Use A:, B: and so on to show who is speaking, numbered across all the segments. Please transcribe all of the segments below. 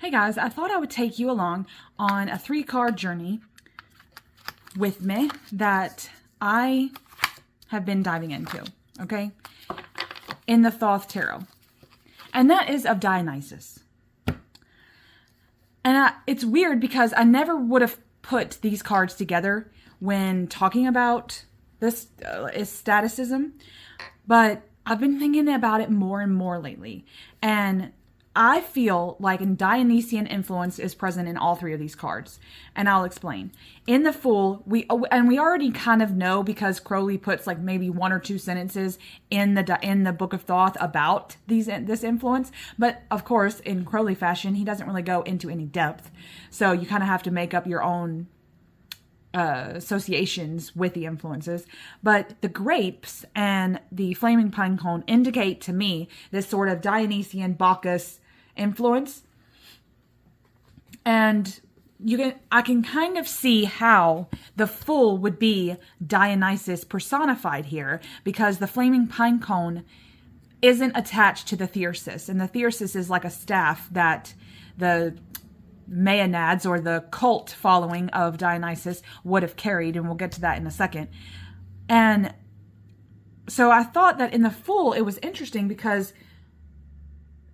A: Hey guys, I thought I would take you along on a 3-card journey with me that I have been diving into, okay, in the Thoth Tarot. And that is of Dionysus. And it's weird because I never would have put these cards together when talking about this ecstaticism, but I've been thinking about it more and more lately. And I feel like a Dionysian influence is present in all 3 of these cards, and I'll explain. In the Fool, we already kind of know because Crowley puts like maybe 1 or 2 sentences in the Book of Thoth about this influence, but of course, in Crowley fashion, he doesn't really go into any depth, so you kind of have to make up your own associations with the influences. But the grapes and the flaming pine cone indicate to me this sort of Dionysian Bacchus influence, and I can kind of see how the Fool would be Dionysus personified here, because the flaming pine cone isn't attached to the thyrsus, and the thyrsus is like a staff that the Maenads, or the cult following of Dionysus, would have carried, and we'll get to that in a second. And so I thought that in the Fool it was interesting because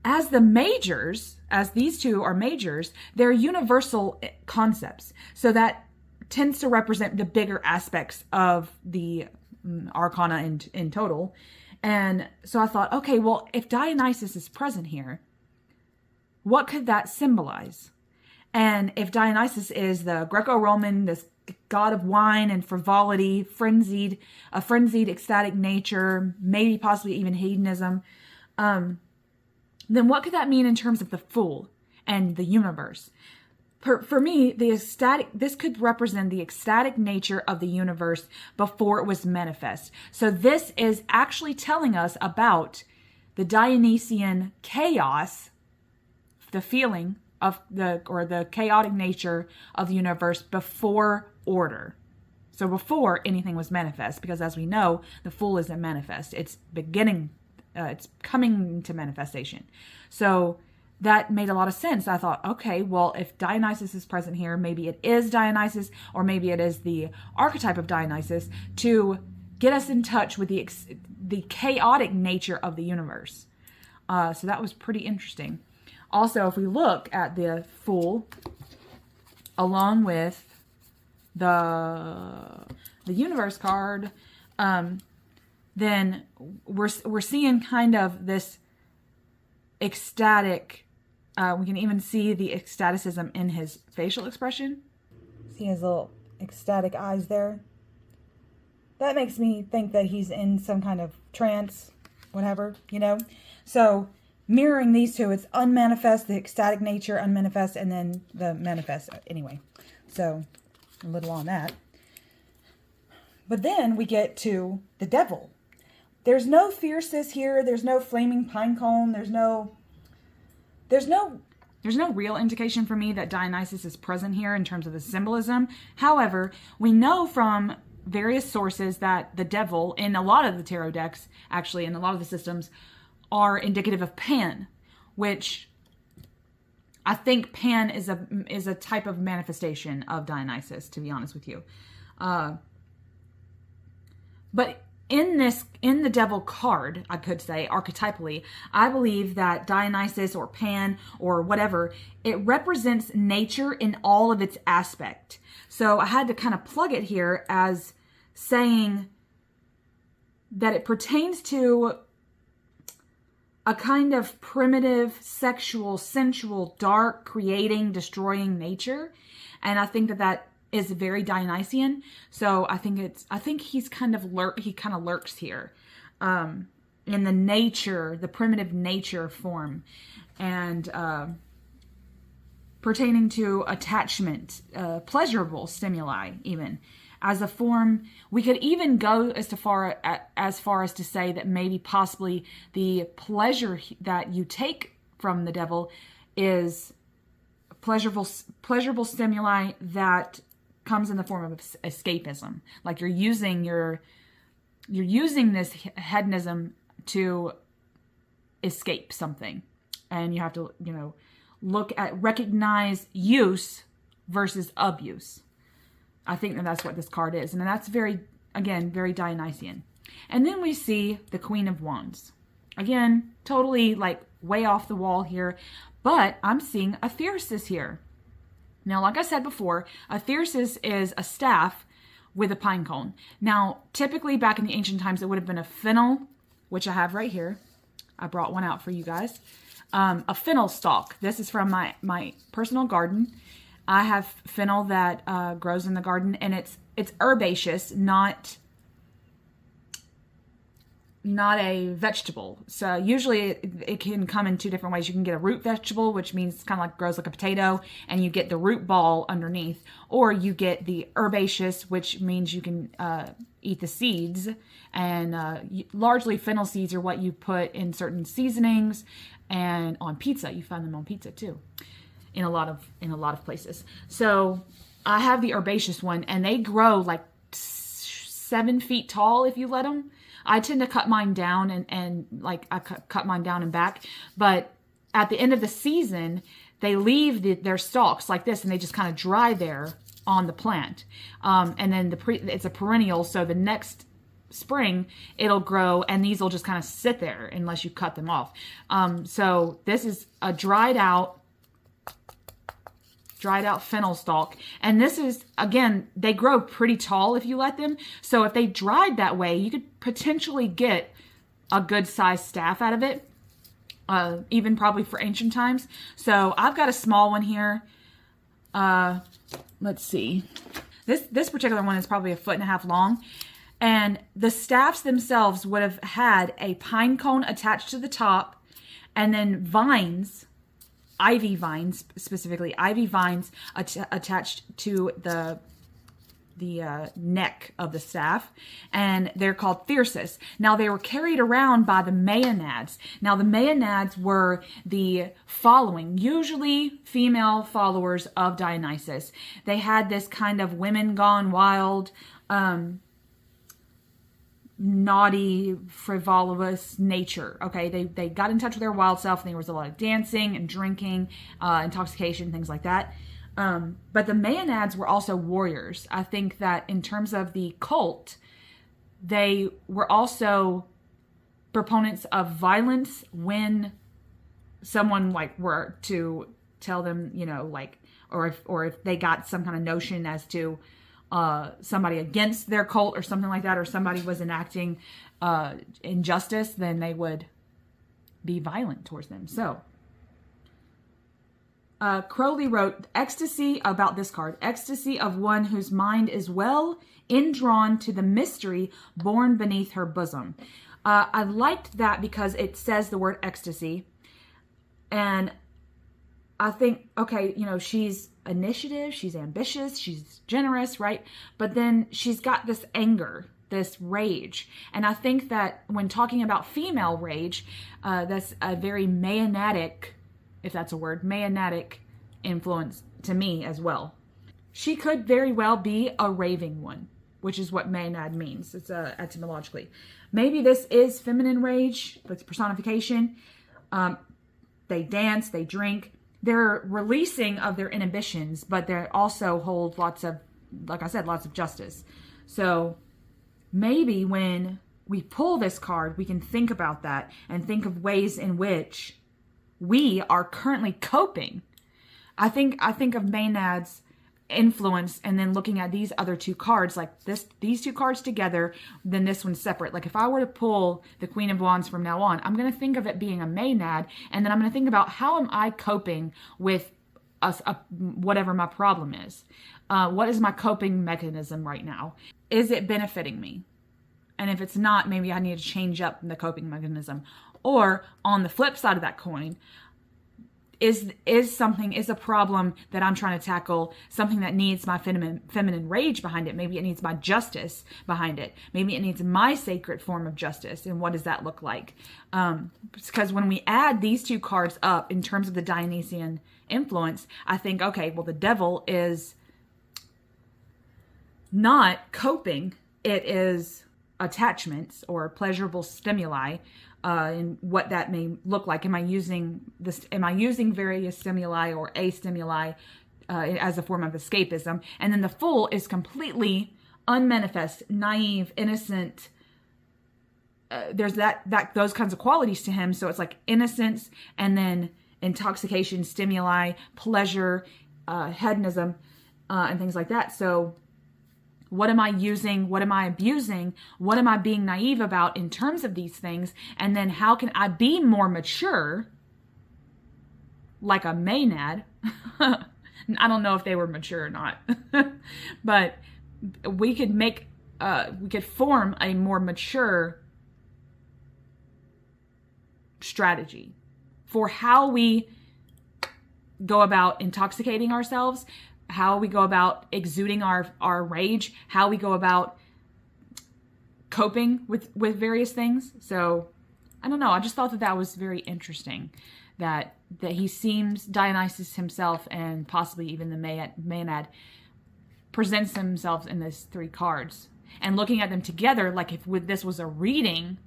A: as these 2 are majors, they're universal concepts. So that tends to represent the bigger aspects of the arcana in total. And so I thought, okay, well, if Dionysus is present here, what could that symbolize? And if Dionysus is the Greco-Roman, this god of wine and frivolity, a frenzied ecstatic nature, maybe possibly even hedonism, then what could that mean in terms of the Fool and the universe? For me, this could represent the ecstatic nature of the universe before it was manifest. So this is actually telling us about the Dionysian chaos, the feeling of the chaotic nature of the universe before order. So before anything was manifest, because as we know, the Fool isn't manifest. It's it's coming to manifestation. So that made a lot of sense. I thought, okay, well, if Dionysus is present here, maybe it is Dionysus, or maybe it is the archetype of Dionysus to get us in touch with the chaotic nature of the universe. So that was pretty interesting. Also, if we look at the Fool along with the universe card, then we're seeing kind of this ecstatic, we can even see the ecstaticism in his facial expression. See his little ecstatic eyes there? That makes me think that he's in some kind of trance, whatever, So mirroring these 2, it's unmanifest, the ecstatic nature, unmanifest, and then the manifest. Anyway, so a little on that. But then we get to the devil. There's no thyrsus here. There's no flaming pine cone. There's no real indication for me that Dionysus is present here in terms of the symbolism. However, we know from various sources that the devil in a lot of the tarot decks, actually in a lot of the systems, are indicative of Pan, which I think Pan is a type of manifestation of Dionysus, to be honest with you. But in the devil card, I could say archetypally, I believe that Dionysus or Pan or whatever, it represents nature in all of its aspect. So I had to kind of plug it here as saying that it pertains to a kind of primitive, sexual, sensual, dark, creating, destroying nature. And I think that is very Dionysian. So I think he's kind of lurks here, in the nature, the primitive nature form, and pertaining to attachment, pleasurable stimuli, even as a form. We could even go as far as to say that maybe possibly the pleasure that you take from the devil is pleasurable stimuli that comes in the form of escapism. Like you're using this hedonism to escape something, and you have to, recognize use versus abuse. I think that that's what this card is. And that's very Dionysian. And then we see the Queen of Wands. Again, totally like way off the wall here, but I'm seeing a thyrsus here. Now, like I said before, a thyrsus is a staff with a pine cone. Now, typically back in the ancient times, it would have been a fennel, which I have right here. I brought one out for you guys. A fennel stalk. This is from my personal garden. I have fennel that grows in the garden, and it's herbaceous, not a vegetable. So usually it can come in two different ways. You can get a root vegetable, which means it's kind of like grows like a potato, and you get the root ball underneath, or you get the herbaceous, which means you can eat the seeds. And largely fennel seeds are what you put in certain seasonings and on pizza. You find them on pizza too, in a lot of places. So I have the herbaceous one, and they grow like 7 feet tall if you let them. I tend to cut mine down and like I cut mine down and back, but at the end of the season, they leave their stalks like this, and they just kind of dry there on the plant. And then it's a perennial, so the next spring it'll grow, and these will just kind of sit there unless you cut them off. So this is a dried out fennel stalk. And this is, again, they grow pretty tall if you let them. So if they dried that way, you could potentially get a good sized staff out of it, even probably for ancient times. So I've got a small one here. Let's see. This particular one is probably 1.5 feet long. And the staffs themselves would have had a pine cone attached to the top, and then vines, ivy vines, specifically ivy vines attached to the neck of the staff, and they're called thyrsus. Now, they were carried around by the maenads. Now, the maenads were the following, usually female followers of Dionysus. They had this kind of women gone wild, naughty, frivolous nature. Okay, they got in touch with their wild self, and there was a lot of dancing and drinking, intoxication, things like that. But the maenads were also warriors. I think that in terms of the cult, they were also proponents of violence when someone like were to tell them, or if they got some kind of notion as to somebody against their cult or something like that, or somebody was enacting injustice, then they would be violent towards them. So Crowley wrote, ecstasy about this card, ecstasy of one whose mind is well indrawn to the mystery born beneath her bosom. I liked that because it says the word ecstasy, and I think, okay, she's initiative, she's ambitious, she's generous, right? But then she's got this anger, this rage. And I think that when talking about female rage, that's a very maenatic, if that's a word, maenatic influence to me as well. She could very well be a raving one, which is what maenad means. It's etymologically. Maybe this is feminine rage, but it's personification. They dance, they drink. They're releasing of their inhibitions, but they also hold lots of, like I said, lots of justice. So maybe when we pull this card, we can think about that and think of ways in which we are currently coping. I think of Maenad's influence, and then looking at these other two cards, like these two cards together, then this one's separate. Like if I were to pull the Queen of Wands from now on, I'm going to think of it being a Maenad, and then I'm going to think about how am I coping with whatever my problem is. What is my coping mechanism right now? Is it benefiting me? And if it's not, maybe I need to change up the coping mechanism. Or on the flip side of that coin, is a problem that I'm trying to tackle something that needs my feminine rage behind it? Maybe it needs my justice behind it. Maybe it needs my sacred form of justice. And what does that look like? Because when we add these two cards up in terms of the Dionysian influence, I think, okay, well, the devil is not coping. It is attachments or pleasurable stimuli. and what that may look like. Am I using various stimuli or a stimuli as a form of escapism? And then the Fool is completely unmanifest, naive, innocent. There's those kinds of qualities to him. So it's like innocence, and then intoxication, stimuli, pleasure, hedonism, and things like that. So what am I using? What am I abusing? What am I being naive about in terms of these things? And then how can I be more mature, like a Maenad? I don't know if they were mature or not, but we could form a more mature strategy for how we go about intoxicating ourselves, how we go about exuding our rage, how we go about coping with various things. So I don't know. I just thought that was very interesting, that he seems, Dionysus himself and possibly even the Maenad presents himself in these 3 cards, and looking at them together, like if this was a reading,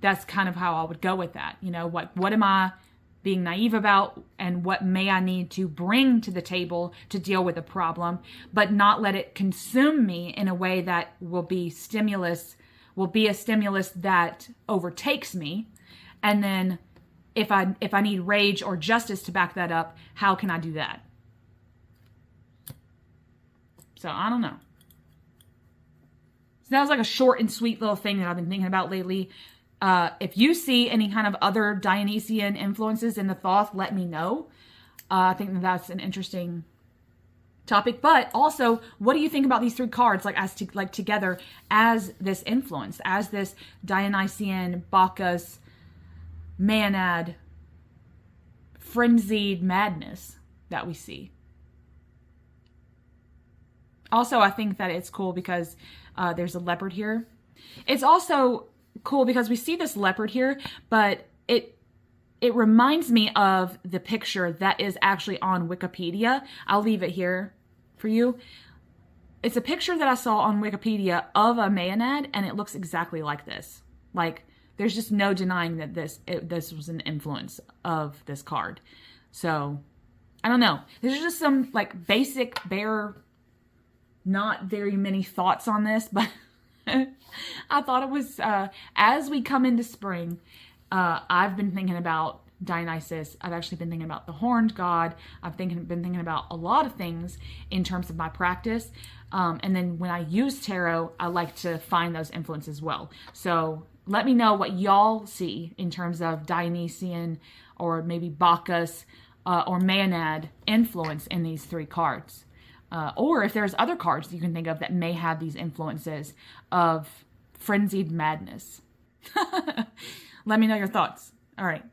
A: that's kind of how I would go with that. You know, what am I being naive about, and what may I need to bring to the table to deal with a problem, but not let it consume me in a way that will be a stimulus that overtakes me. And then if I need rage or justice to back that up, how can I do that? So I don't know. So that was like a short and sweet little thing that I've been thinking about lately. If you see any kind of other Dionysian influences in the Thoth, let me know. I think that's an interesting topic. But also, what do you think about these 3 cards, together as this influence, as this Dionysian, Bacchus, Maenad, frenzied madness that we see? Also, I think that it's cool because there's a leopard here. It's also cool because we see this leopard here, but it reminds me of the picture that is actually on Wikipedia. I'll leave it here for you. It's a picture that I saw on Wikipedia of a Maenad, and it looks exactly like this. Like, there's just no denying that this was an influence of this card. So, I don't know. There's just some like basic, bare, not very many thoughts on this, but I thought it was, as we come into spring, I've been thinking about Dionysus. I've actually been thinking about the horned god. I've been thinking about a lot of things in terms of my practice. And then when I use tarot, I like to find those influences as well. So let me know what y'all see in terms of Dionysian or maybe Bacchus or Maenad influence in these 3 cards. Or if there's other cards you can think of that may have these influences of frenzied madness. Let me know your thoughts. All right.